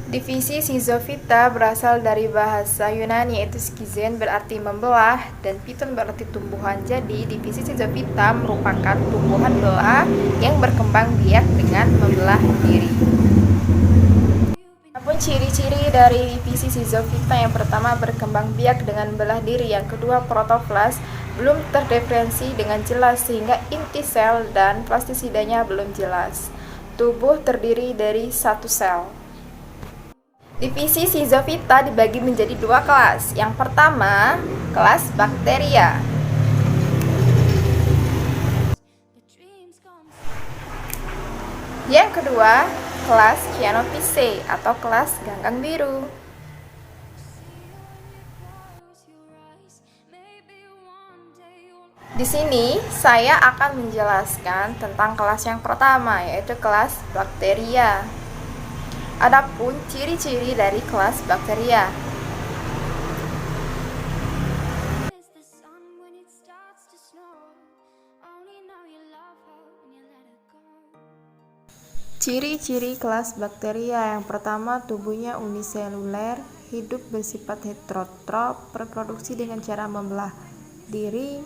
Divisi schizophyta berasal dari bahasa Yunani yaitu schizen berarti membelah dan phyton berarti tumbuhan. Jadi divisi schizophyta merupakan tumbuhan belah yang berkembang biak dengan membelah diri. Adapun ciri-ciri dari divisi schizophyta, yang pertama berkembang biak dengan belah diri, yang kedua protoplas belum terdiferensiasi dengan jelas sehingga inti sel dan plastisidanya belum jelas. Tubuh terdiri dari satu sel. Divisi schizophyta dibagi menjadi dua kelas. Yang pertama, kelas bakteria. Yang kedua, kelas Cyanophyceae atau kelas ganggang biru. Di sini saya akan menjelaskan tentang kelas yang pertama, yaitu kelas bakteria. Adapun ciri-ciri dari kelas bakteria. Ciri-ciri kelas bakteria, yang pertama tubuhnya uniseluler, hidup bersifat heterotrof, berproduksi dengan cara membelah diri,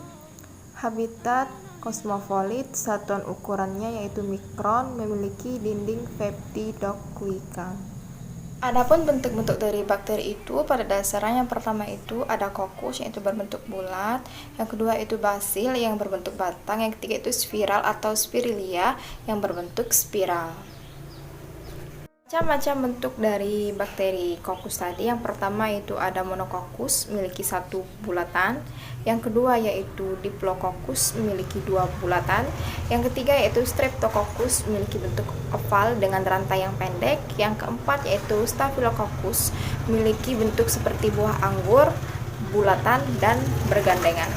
habitat kosmopolit, satuan ukurannya yaitu mikron, memiliki dinding peptidoglycan. Adapun bentuk-bentuk dari bakteri itu pada dasarnya yang pertama itu ada kokus yaitu berbentuk bulat, yang kedua itu basil yang berbentuk batang, yang ketiga itu spiral atau spirilia yang berbentuk spiral. Macam-macam bentuk dari bakteri kokus tadi, yang pertama itu ada monokokus memiliki satu bulatan, yang kedua yaitu diplococcus memiliki dua bulatan, yang ketiga yaitu streptococcus memiliki bentuk oval dengan rantai yang pendek, yang keempat yaitu staphylococcus memiliki bentuk seperti buah anggur, bulatan dan bergandengan.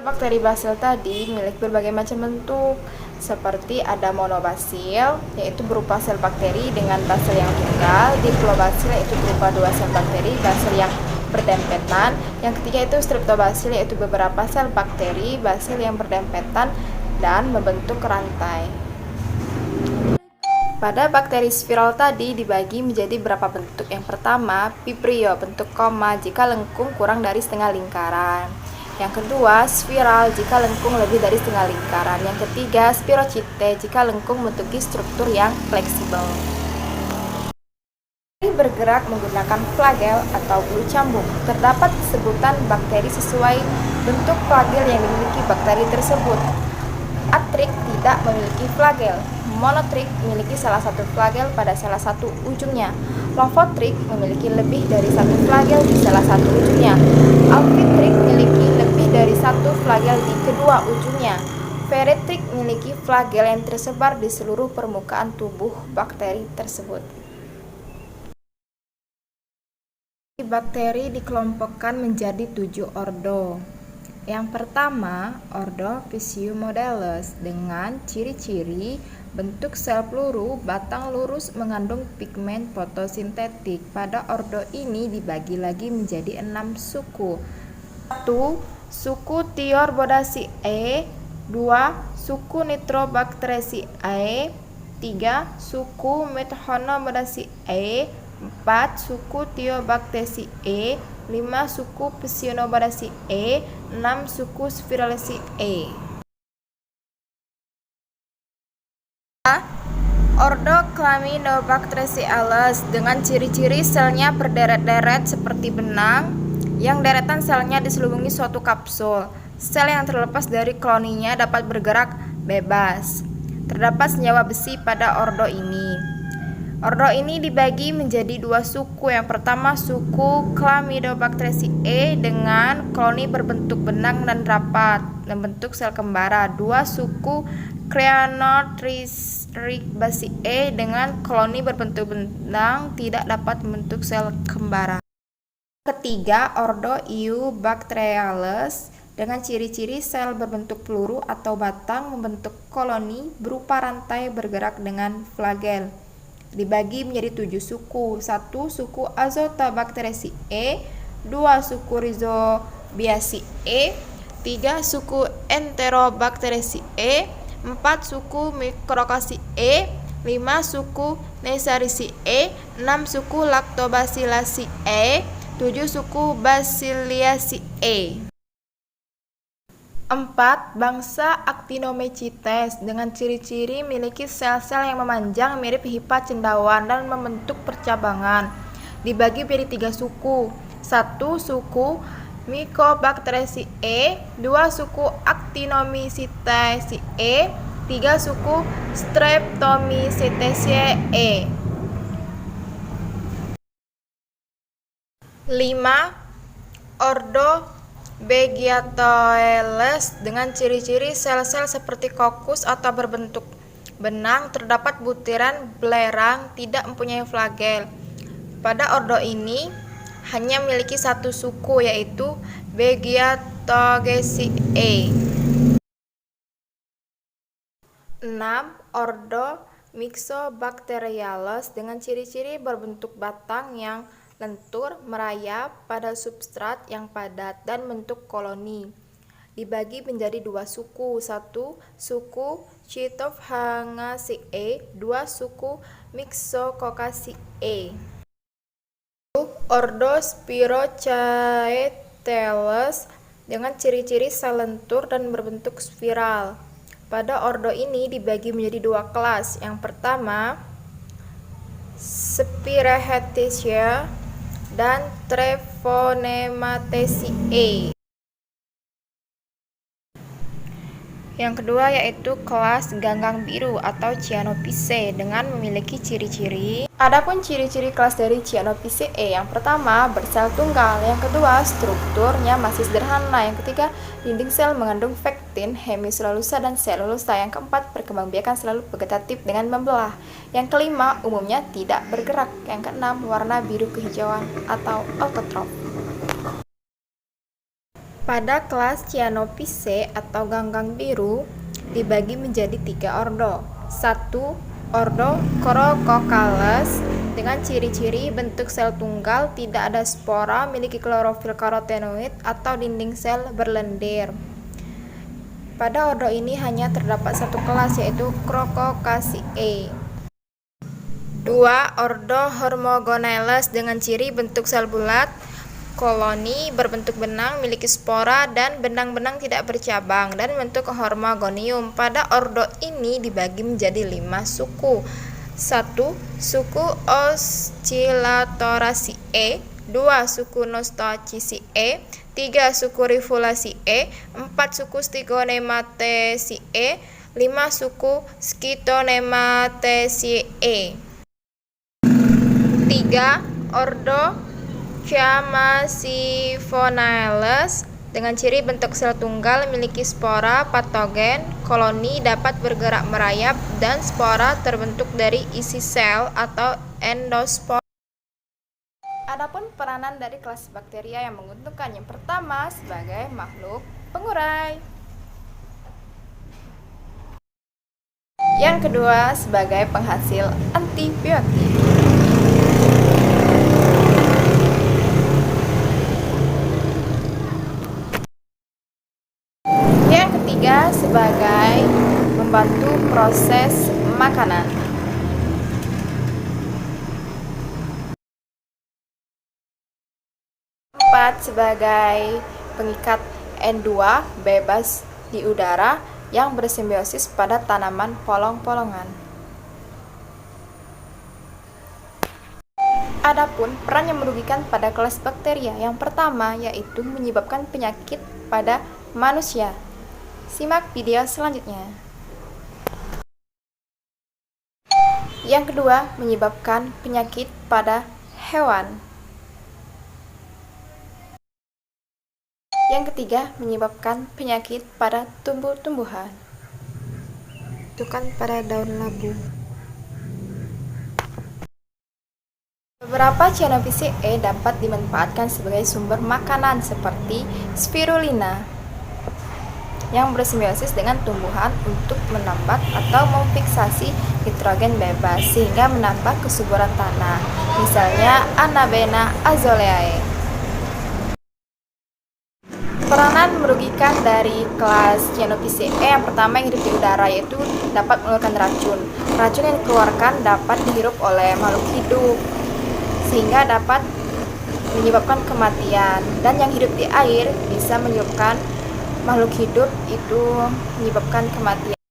Bakteri basil tadi memiliki berbagai macam bentuk, seperti ada monobasil yaitu berupa sel bakteri dengan basil yang tunggal, diplobasil yaitu berupa dua sel bakteri basil yang berdempetan, yang ketiga itu streptobasil yaitu beberapa sel bakteri basil yang berdempetan dan membentuk rantai. Pada bakteri spiral tadi dibagi menjadi berapa bentuk. Yang pertama, vibrio bentuk koma jika lengkung kurang dari setengah lingkaran. Yang kedua, spiral jika lengkung lebih dari setengah lingkaran. Yang ketiga, spirochete jika lengkung membentuki struktur yang fleksibel. Bakteri bergerak menggunakan flagel atau bulu cambuk. Terdapat sebutan bakteri sesuai bentuk flagel yang dimiliki bakteri tersebut. Atrik tidak memiliki flagel. Monotrik memiliki salah satu flagel pada salah satu ujungnya. Lomphotrik memiliki lebih dari satu flagel di salah satu ujungnya. Alpitrik memiliki lebih dari satu flagel di kedua ujungnya. Ferritrik memiliki flagel yang tersebar di seluruh permukaan tubuh bakteri tersebut. Bakteri dikelompokkan menjadi 7 ordo. Yang pertama, ordo Physiomodales dengan ciri-ciri bentuk sel peluru, batang lurus, mengandung pigmen fotosintetik. Pada ordo ini dibagi lagi menjadi 6 suku. 1. Suku Thiorbodaceae, 2. Suku Nitrobacteriaceae, 3. Suku Methanobodaceae, 4. Suku Thiobacteriaceae, 5. Suku Pseudobodaceae, 6. Suku Spiralaceae. Ordo Chlamydobacteriales dengan ciri-ciri selnya berderet-deret seperti benang, yang deretan selnya diselubungi suatu kapsul. Sel yang terlepas dari koloninya dapat bergerak bebas. Terdapat senyawa besi pada ordo ini. Ordo ini dibagi menjadi 2 suku. Yang pertama suku Chlamydobacteriaceae dengan koloni berbentuk benang dan rapat membentuk sel kembara. 2. Suku Cyanothrix-Baceae dengan koloni berbentuk benang tidak dapat membentuk sel kembara. Ketiga, ordo Eubacteriales dengan ciri-ciri sel berbentuk peluru atau batang membentuk koloni berupa rantai bergerak dengan flagel. Dibagi menjadi 7 suku. 1. Suku Azotobacteriaceae, 2. Suku Rhizobiaceae, 3. Suku Enterobacteriaceae, 4. Suku Microcaceae, 5 suku Neisseria, 6 suku Lactobacilliaceae, 7 suku Bacilliaceae. 4. Bangsa Actinomycetes dengan ciri-ciri memiliki sel-sel yang memanjang mirip hifa cendawan dan membentuk percabangan. Dibagi menjadi 3 suku. 1 suku Mycobacteriaceae, 2 suku Actinomycetaceae, 3 suku Streptomycetaceae. 5. Ordo Beggiatoides dengan ciri-ciri sel-sel seperti kokus atau berbentuk benang, terdapat butiran belerang, tidak mempunyai flagel. Pada ordo ini hanya memiliki satu suku, yaitu Beggiatogaceae. 6. Ordo Myxobacteriales dengan ciri-ciri berbentuk batang yang lentur, merayap pada substrat yang padat dan bentuk koloni. Dibagi menjadi 2 suku. 1 suku Cytophangaceae, 2 suku Myxococcaceae. Ordo Spirochaeteles dengan ciri-ciri sel lentur dan berbentuk spiral. Pada ordo ini dibagi menjadi 2 kelas. Yang pertama, Spirochaeteaceae dan Trephonemaceae. Yang kedua yaitu kelas ganggang biru atau Cyanophyceae dengan memiliki ciri-ciri. Adapun ciri-ciri kelas dari Cyanophyceae, yang pertama bersel tunggal, yang kedua strukturnya masih sederhana, yang ketiga dinding sel mengandung pektin, hemiselulosa dan selulosa, yang keempat perkembangbiakan selalu vegetatif dengan membelah, yang kelima umumnya tidak bergerak, yang keenam warna biru kehijauan atau autotrof. Pada kelas Cyanophyceae atau ganggang biru dibagi menjadi 3 ordo. 1. Ordo Chorococales dengan ciri-ciri bentuk sel tunggal, tidak ada spora, memiliki klorofil karotenoid atau dinding sel berlendir. Pada ordo ini hanya terdapat satu kelas, yaitu Crococcaceae. 2. Ordo Hormogonales dengan ciri bentuk sel bulat, koloni berbentuk benang, memiliki spora dan benang-benang tidak bercabang dan bentuk hormagonium. Pada ordo ini dibagi menjadi 5 suku. 1 suku Oscillatoraceae, 2 suku Nostochaceae, 3 suku Rivulaceae, 4 suku Stygonemataceae, 5 suku Scytonemataceae. 3. Ordo Chamaesyphonaeles dengan ciri bentuk sel tunggal, memiliki spora patogen, koloni dapat bergerak merayap, dan spora terbentuk dari isi sel atau endospora. Adapun peranan dari kelas bakteria yang menguntungkan, yang pertama sebagai makhluk pengurai, yang kedua sebagai penghasil antibiotik, yang ketiga sebagai membantu proses makanan. Keempat sebagai pengikat N2 bebas di udara yang bersimbiosis pada tanaman polong-polongan. Adapun peran yang merugikan pada kelas bakteria, yang pertama yaitu menyebabkan penyakit pada manusia. Simak video selanjutnya. Yang kedua, menyebabkan penyakit pada hewan. Yang ketiga, menyebabkan penyakit pada tumbuh-tumbuhan. Bukan pada daun labu. Beberapa Cyanophyceae dapat dimanfaatkan sebagai sumber makanan seperti spirulina yang bersimbiosis dengan tumbuhan untuk menambat atau memfiksasi nitrogen bebas sehingga menambah kesuburan tanah, misalnya Anabaena azoleae. Peranan merugikan dari kelas Cyanophyceae yang pertama yang hidup di udara, yaitu dapat mengeluarkan racun. Racun yang dikeluarkan dapat dihirup oleh makhluk hidup sehingga dapat menyebabkan kematian. Dan yang hidup di air bisa menyebabkan makhluk hidup itu menyebabkan kematian.